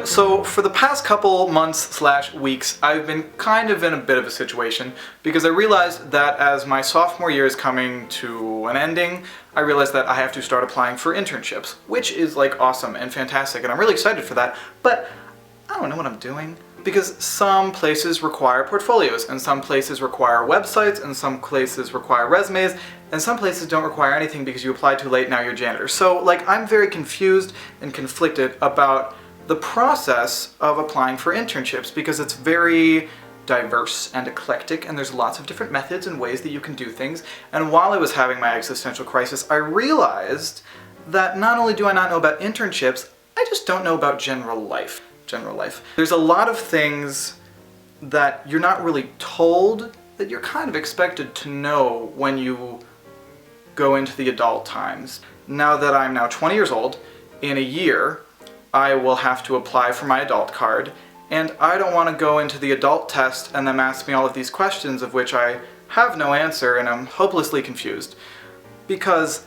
So for the past couple months/weeks, I've been kind of in a bit of a situation because I realized that as my sophomore year is coming to an ending, I realized that I have to start applying for internships, which is like awesome and fantastic, and I'm really excited for that, but I don't know what I'm doing. Because some places require portfolios, and some places require websites, and some places require resumes, and some places don't require anything because you applied too late, now you're a janitor. So like, I'm very confused and conflicted about the process of applying for internships because it's very diverse and eclectic, and there's lots of different methods and ways that you can do things. And while I was having my existential crisis, I realized that not only do I not know about internships, I just don't know about general life. There's a lot of things that you're not really told that you're kind of expected to know when you go into the adult times. Now that I'm now 20 years old, in a year, I will have to apply for my adult card, and I don't want to go into the adult test and them ask me all of these questions of which I have no answer, and I'm hopelessly confused because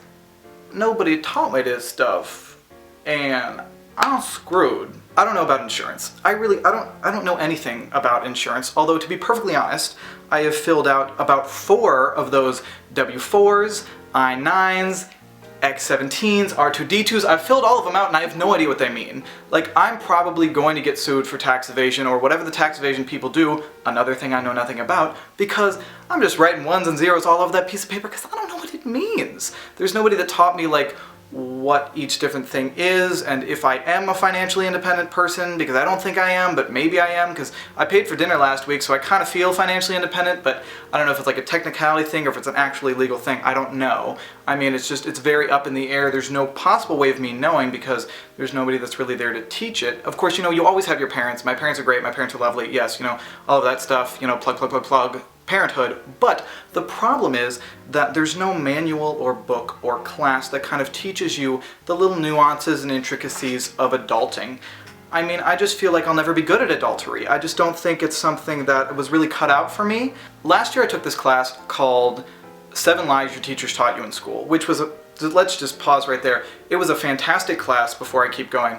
nobody taught me this stuff, and I'm screwed. I don't know about insurance. I don't know anything about insurance, although to be perfectly honest, I have filled out about 4 of those W-4s, I-9s, X-17s, R2-D2s. I've filled all of them out and I have no idea what they mean. Like, I'm probably going to get sued for tax evasion or whatever the tax evasion people do, another thing I know nothing about, because I'm just writing ones and zeros all over that piece of paper because I don't know what it means. There's nobody that taught me like what each different thing is, and if I am a financially independent person, because I don't think I am, but maybe I am, because I paid for dinner last week, so I kind of feel financially independent, but I don't know if it's like a technicality thing or if it's an actually legal thing. I don't know. I mean, it's very up in the air. There's no possible way of me knowing because there's nobody that's really there to teach it. Of course, you know, you always have your parents. My parents are great, my parents are lovely, yes, you know, all of that stuff, you know, plug, parenthood, but the problem is that there's no manual or book or class that kind of teaches you the little nuances and intricacies of adulting. I mean, I just feel like I'll never be good at adultery. I just don't think it's something that was really cut out for me. Last year I took this class called 7 Lies Your Teachers Taught You in School, which was let's just pause right there. It was a fantastic class before I keep going.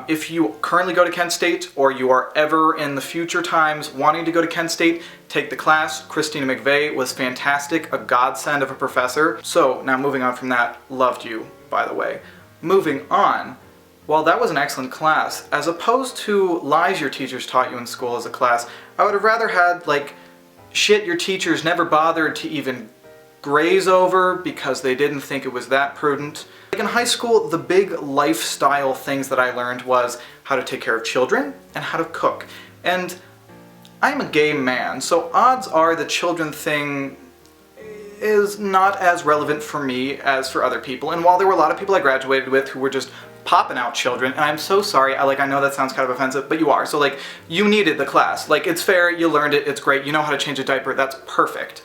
If you currently go to Kent State, or you are ever in the future times wanting to go to Kent State, take the class. Christina McVeigh was fantastic, a godsend of a professor. So, now moving on from that, loved you, by the way. Moving on, while that was an excellent class, as opposed to Lies Your Teachers Taught You in School as a class, I would have rather had, like, shit your teachers never bothered to even graze over because they didn't think it was that prudent. Like in high school, the big lifestyle things that I learned was how to take care of children and how to cook. And I'm a gay man, so odds are the children thing is not as relevant for me as for other people. And while there were a lot of people I graduated with who were just popping out children, and I'm so sorry, I know that sounds kind of offensive, but you are. So like, you needed the class. Like, it's fair, you learned it, it's great, you know how to change a diaper, that's perfect.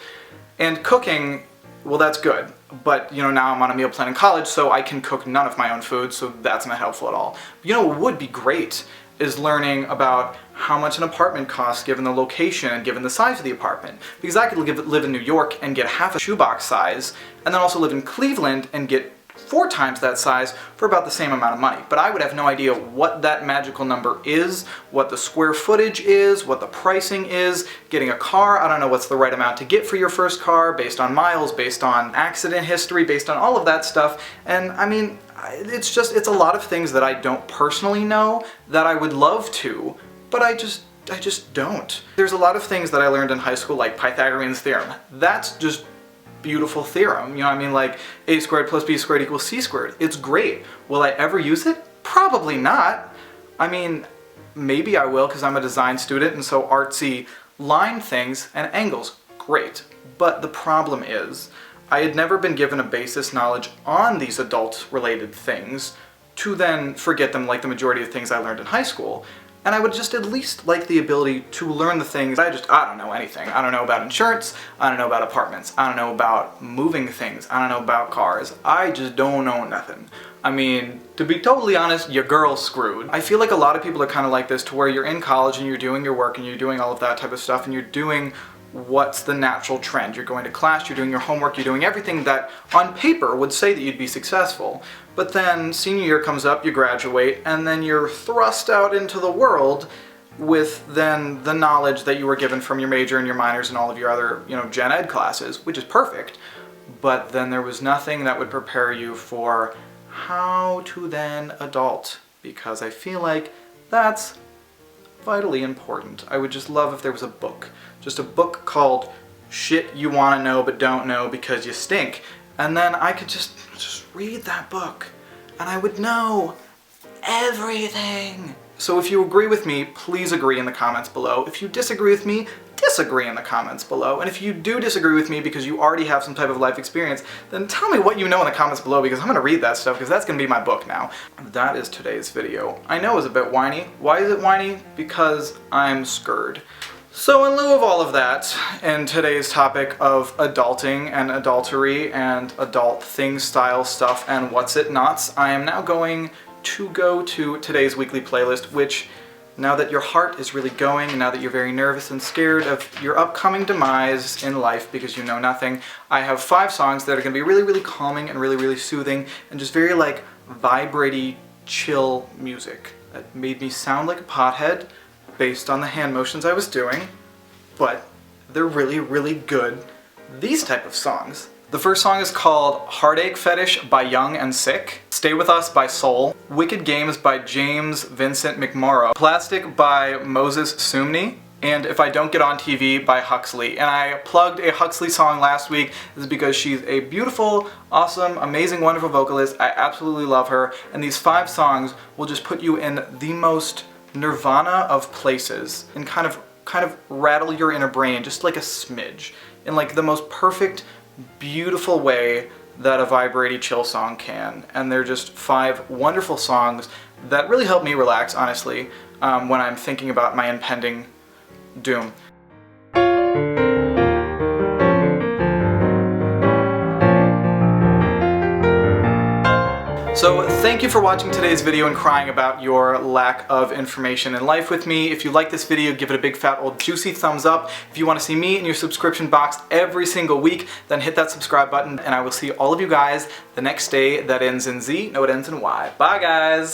And cooking, well, that's good, but you know, now I'm on a meal plan in college, so I can cook none of my own food, so that's not helpful at all. You know what would be great is learning about how much an apartment costs given the location and given the size of the apartment. Because I could live in New York and get half a shoebox size, and then also live in Cleveland and get 4 times that size for about the same amount of money. But I would have no idea what that magical number is, what the square footage is, what the pricing is. Getting a car, I don't know what's the right amount to get for your first car, based on miles, based on accident history, based on all of that stuff. And I mean, it's a lot of things that I don't personally know that I would love to, but I just don't. There's a lot of things that I learned in high school, like Pythagorean's theorem. That's just beautiful theorem, you know what I mean? Like, a squared plus b squared equals c squared. It's great. Will I ever use it? Probably not. I mean, maybe I will because I'm a design student and so artsy line things and angles, great. But the problem is, I had never been given a basis knowledge on these adult-related things to then forget them like the majority of things I learned in high school. And I would just at least like the ability to learn the things. I don't know anything. I don't know about insurance, I don't know about apartments, I don't know about moving things, I don't know about cars. I just don't know nothing. I mean, to be totally honest, your girl's screwed. I feel like a lot of people are kind of like this, to where you're in college and you're doing your work and you're doing all of that type of stuff and you're doing what's the natural trend. You're going to class, you're doing your homework, you're doing everything that on paper would say that you'd be successful. But then senior year comes up, you graduate, and then you're thrust out into the world with then the knowledge that you were given from your major and your minors and all of your other, gen ed classes, which is perfect. But then there was nothing that would prepare you for how to then adult, because I feel like that's vitally important. I would just love if there was a book. Just a book called Shit You Wanna Know But Don't Know Because You Stink. And then I could just read that book and I would know everything. So if you agree with me, please agree in the comments below. If you disagree with me, disagree in the comments below. And if you do disagree with me because you already have some type of life experience, then tell me what you know in the comments below, because I'm gonna read that stuff, because that's gonna be my book now. That is today's video. I know it's a bit whiny. Why is it whiny? Because I'm scared. So in lieu of all of that, and today's topic of adulting and adultery and adult thing style stuff and what's it nots, I am now going to go to today's weekly playlist, which, now that your heart is really going, and now that you're very nervous and scared of your upcoming demise in life because you know nothing, I have 5 songs that are going to be really, really calming and really, really soothing and just very like vibraty, chill music that made me sound like a pothead based on the hand motions I was doing, but they're really, really good, these type of songs. The first song is called Heartache, Fetish by Young and Sick, Stay With Us by Seoul, Wicked Games by Vincent McMorrow, Plastic by Moses Sumner, and If I Don't Get On TV by Huxlee. And I plugged a Huxlee song last week. This is because she's a beautiful, awesome, amazing, wonderful vocalist. I absolutely love her, and these 5 songs will just put you in the most nirvana of places and kind of rattle your inner brain just like a smidge in like the most perfect, beautiful way that a vibraty chill song can. And they're just 5 wonderful songs that really help me relax, honestly, when I'm thinking about my impending doom. So thank you for watching today's video and crying about your lack of information in life with me. If you like this video, give it a big fat old juicy thumbs up. If you want to see me in your subscription box every single week, then hit that subscribe button, and I will see all of you guys the next day that ends in Z. No, it ends in Y. Bye guys!